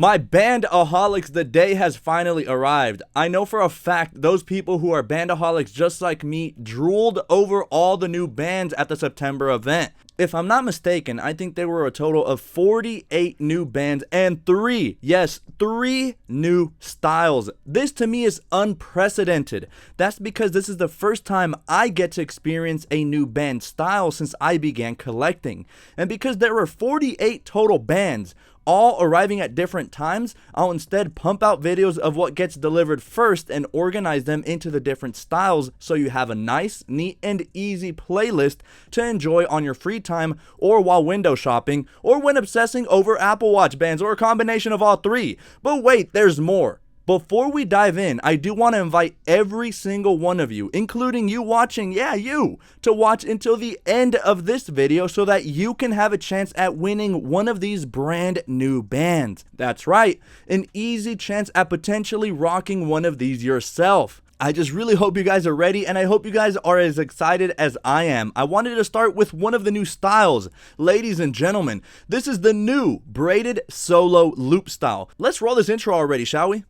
My bandaholics, the day has finally arrived. I know for a fact those people who are bandaholics just like me drooled over all the new bands at the September event. If I'm not mistaken, I think there were a total of 48 new bands and three new styles. This to me is unprecedented. That's because this is the first time I get to experience a new band style since I began collecting. And because there were 48 total bands, all arriving at different times, I'll instead pump out videos of what gets delivered first and organize them into the different styles so you have a nice, neat, and easy playlist to enjoy on your free time or while window shopping or when obsessing over Apple Watch bands or a combination of all three. But wait, there's more. Before we dive in, I do want to invite every single one of you, including you watching, you, to watch until the end of this video so that you can have a chance at winning one of these brand new bands. That's right, an easy chance at potentially rocking one of these yourself. I just really hope you guys are ready, and I hope you guys are as excited as I am. I wanted to start with one of the new styles. Ladies and gentlemen, this is the new braided solo loop style. Let's roll this intro already, shall we?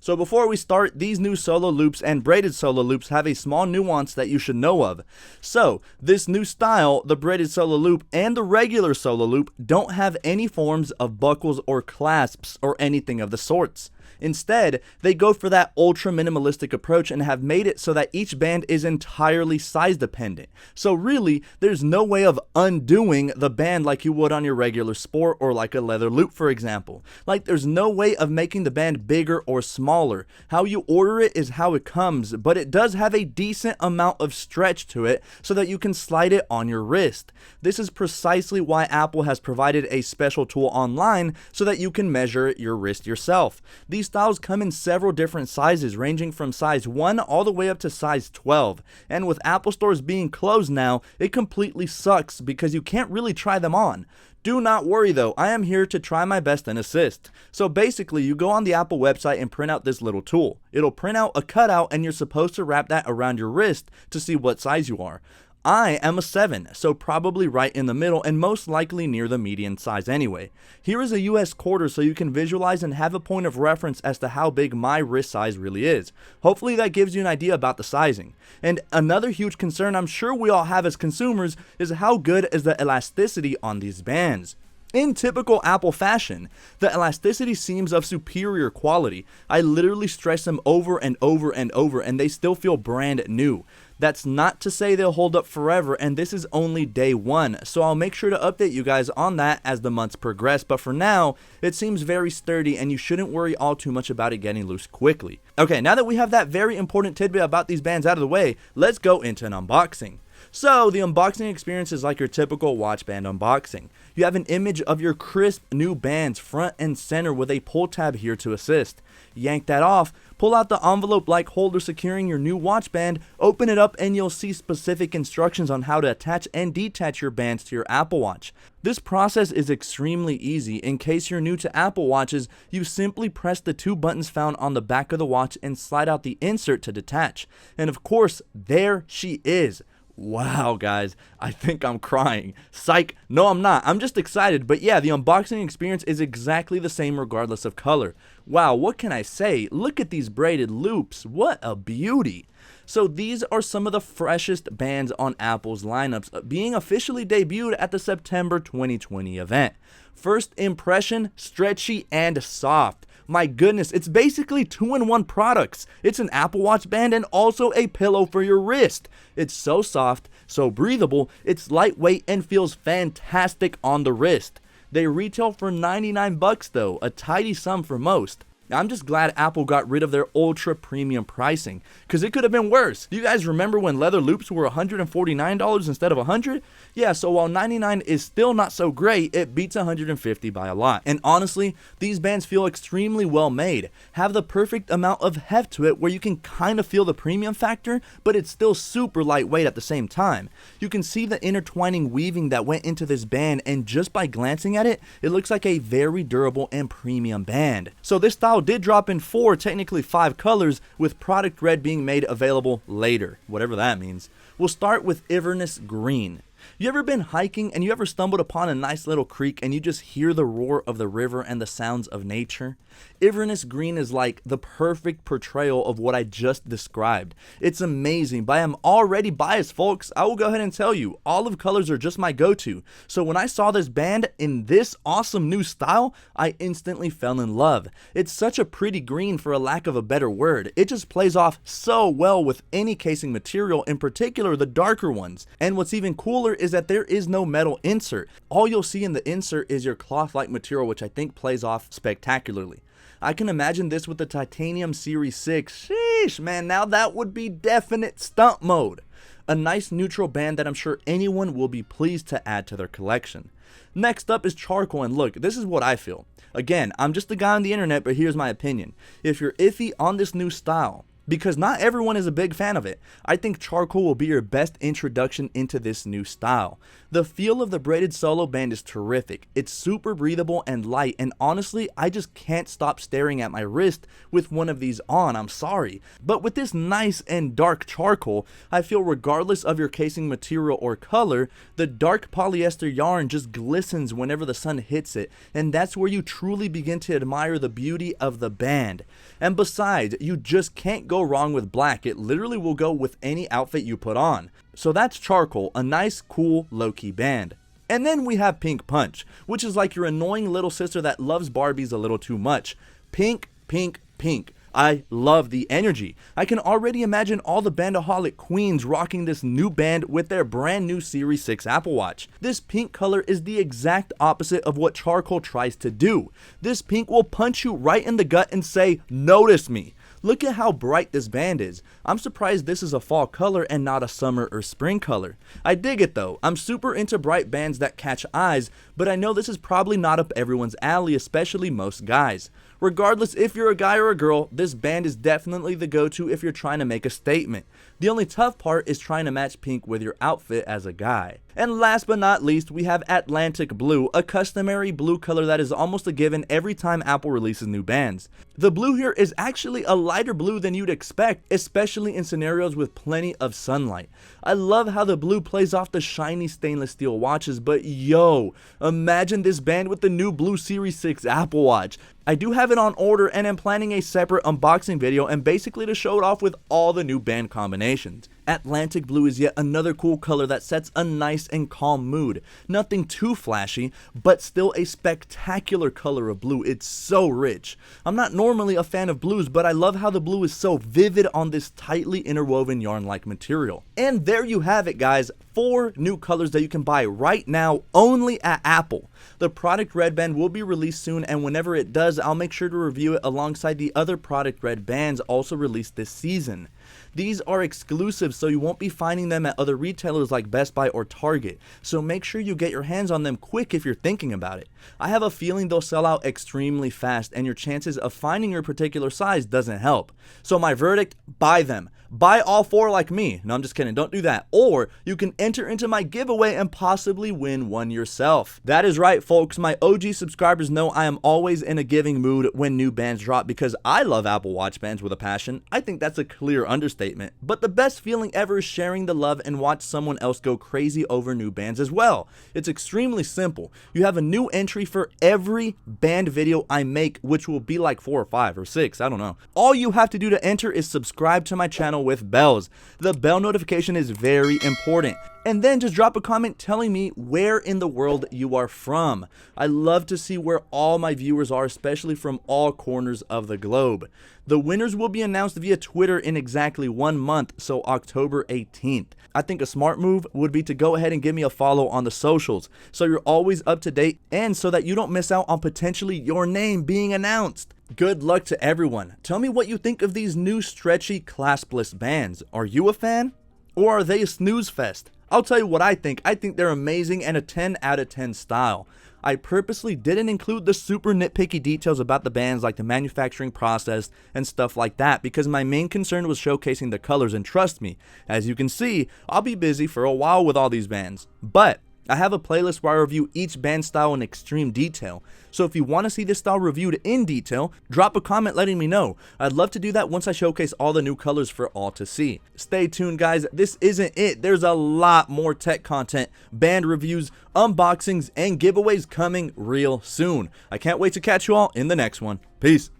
So before we start, these new solo loops and braided solo loops have a small nuance that you should know of. So this new style, the braided solo loop and the regular solo loop, don't have any forms of buckles or clasps or anything of the sorts. Instead, they go for that ultra minimalistic approach and have made it so that each band is entirely size dependent. So really, there's no way of undoing the band like you would on your regular sport or like a leather loop, for example. Like there's no way of making the band bigger or smaller. How you order it is how it comes, but it does have a decent amount of stretch to it so that you can slide it on your wrist. This is precisely why Apple has provided a special tool online so that you can measure your wrist yourself. These styles come in several different sizes, ranging from size 1 all the way up to size 12. And with Apple stores being closed now, it completely sucks because you can't really try them on. Do not worry though, I am here to try my best and assist. So basically, you go on the Apple website and print out this little tool. It'll print out a cutout and you're supposed to wrap that around your wrist to see what size you are. I am a 7, so probably right in the middle and most likely near the median size anyway. Here is a US quarter so you can visualize and have a point of reference as to how big my wrist size really is. Hopefully that gives you an idea about the sizing. And another huge concern I'm sure we all have as consumers is how good is the elasticity on these bands. In typical Apple fashion, the elasticity seems of superior quality. I literally stretch them over and over and over and they still feel brand new. That's not to say they'll hold up forever, and this is only day 1, so I'll make sure to update you guys on that as the months progress, but for now, it seems very sturdy and you shouldn't worry all too much about it getting loose quickly. Okay, now that we have that very important tidbit about these bands out of the way, let's go into an unboxing. So the unboxing experience is like your typical watch band unboxing. You have an image of your crisp new bands front and center with a pull tab here to assist. Yank that off, pull out the envelope-like holder securing your new watch band, open it up and you'll see specific instructions on how to attach and detach your bands to your Apple Watch. This process is extremely easy. In case you're new to Apple Watches, you simply press the 2 buttons found on the back of the watch and slide out the insert to detach. And of course, there she is. Wow, guys, I think I'm crying. Psych, no I'm not, I'm just excited, but yeah, the unboxing experience is exactly the same regardless of color. Wow, what can I say? Look at these braided loops, what a beauty. So these are some of the freshest bands on Apple's lineups, being officially debuted at the September 2020 event. First impression, stretchy and soft. My goodness, it's basically 2-in-1 products. It's an Apple Watch band and also a pillow for your wrist. It's so soft, so breathable, it's lightweight and feels fantastic on the wrist. They retail for 99 bucks though, a tidy sum for most. Now, I'm just glad Apple got rid of their ultra premium pricing, because it could have been worse. Do you guys remember when leather loops were $149 instead of $100? Yeah, so while $99 is still not so great, it beats $150 by a lot. And honestly, these bands feel extremely well made, have the perfect amount of heft to it where you can kind of feel the premium factor, but it's still super lightweight at the same time. You can see the intertwining weaving that went into this band, and just by glancing at it, it looks like a very durable and premium band. So this style did drop in 4, technically 5 colors, with product red being made available later, whatever that means. We'll start with Iverness Green. You ever been hiking and you ever stumbled upon a nice little creek and you just hear the roar of the river and the sounds of nature? Inverness green is like the perfect portrayal of what I just described. It's amazing, but I am already biased, folks. I will go ahead and tell you, olive colors are just my go-to. So when I saw this band in this awesome new style, I instantly fell in love. It's such a pretty green, for a lack of a better word. It just plays off so well with any casing material, in particular the darker ones. And what's even cooler is that there is no metal insert. All you'll see in the insert is your cloth-like material, which I think plays off spectacularly. I can imagine this with the Titanium Series 6. Sheesh, man, now that would be definite stunt mode. A nice neutral band that I'm sure anyone will be pleased to add to their collection. Next up is charcoal, and look, this is what I feel. Again, I'm just a guy on the internet, but here's my opinion. If you're iffy on this new style, because not everyone is a big fan of it, I think charcoal will be your best introduction into this new style. The feel of the braided solo band is terrific. It's super breathable and light, and honestly, I just can't stop staring at my wrist with one of these on, I'm sorry. But with this nice and dark charcoal, I feel regardless of your casing material or color, the dark polyester yarn just glistens whenever the sun hits it, and that's where you truly begin to admire the beauty of the band. And besides, you just can't go wrong with black. It literally will go with any outfit you put on. So that's charcoal, a nice, cool, low-key band. And then we have Pink Punch, which is like your annoying little sister that loves Barbies a little too much. Pink, pink, pink. I love the energy. I can already imagine all the bandaholic queens rocking this new band with their brand new Series 6 Apple Watch. This pink color is the exact opposite of what charcoal tries to do. This pink will punch you right in the gut and say, "Notice me." Look at how bright this band is. I'm surprised this is a fall color and not a summer or spring color. I dig it though. I'm super into bright bands that catch eyes, but I know this is probably not up everyone's alley, especially most guys. Regardless if you're a guy or a girl, this band is definitely the go-to if you're trying to make a statement. The only tough part is trying to match pink with your outfit as a guy. And last but not least, we have Atlantic Blue, a customary blue color that is almost a given every time Apple releases new bands. The blue here is actually a lighter blue than you'd expect, especially in scenarios with plenty of sunlight. I love how the blue plays off the shiny stainless steel watches, but yo, imagine this band with the new blue Series 6 Apple Watch. I do have it on order and am planning a separate unboxing video and basically to show it off with all the new band combinations. Atlantic Blue is yet another cool color that sets a nice and calm mood. Nothing too flashy, but still a spectacular color of blue. It's so rich. I'm not normally a fan of blues, but I love how the blue is so vivid on this tightly interwoven yarn-like material. And there you have it, guys. 4 new colors that you can buy right now only at Apple. The product red band will be released soon, and whenever it does, I'll make sure to review it alongside the other product red bands also released this season. These are exclusive, so you won't be finding them at other retailers like Best Buy or Target, so make sure you get your hands on them quick if you're thinking about it. I have a feeling they'll sell out extremely fast, and your chances of finding your particular size doesn't help. So my verdict, buy them. Buy all 4 like me. No, I'm just kidding. Don't do that. Or you can enter into my giveaway and possibly win one yourself. That is right, folks. My OG subscribers know I am always in a giving mood when new bands drop because I love Apple Watch bands with a passion. I think that's a clear understatement. But the best feeling ever is sharing the love and watch someone else go crazy over new bands as well. It's extremely simple. You have a new entry for every band video I make, which will be like 4 or 5 or 6. I don't know. All you have to do to enter is subscribe to my channel with bells. The bell notification is very important. And then just drop a comment telling me where in the world you are from. I love to see where all my viewers are, especially from all corners of the globe. The winners will be announced via Twitter in exactly 1 month, so October 18th. I think a smart move would be to go ahead and give me a follow on the socials, so you're always up to date and so that you don't miss out on potentially your name being announced. Good luck to everyone. Tell me what you think of these new stretchy claspless bands. Are you a fan? Or are they a snooze fest? I'll tell you what I think. I think they're amazing and a 10 out of 10 style. I purposely didn't include the super nitpicky details about the bands like the manufacturing process and stuff like that because my main concern was showcasing the colors, and trust me, as you can see, I'll be busy for a while with all these bands. But I have a playlist where I review each band style in extreme detail. So if you want to see this style reviewed in detail, drop a comment letting me know. I'd love to do that once I showcase all the new colors for all to see. Stay tuned, guys. This isn't it. There's a lot more tech content, band reviews, unboxings, and giveaways coming real soon. I can't wait to catch you all in the next one. Peace.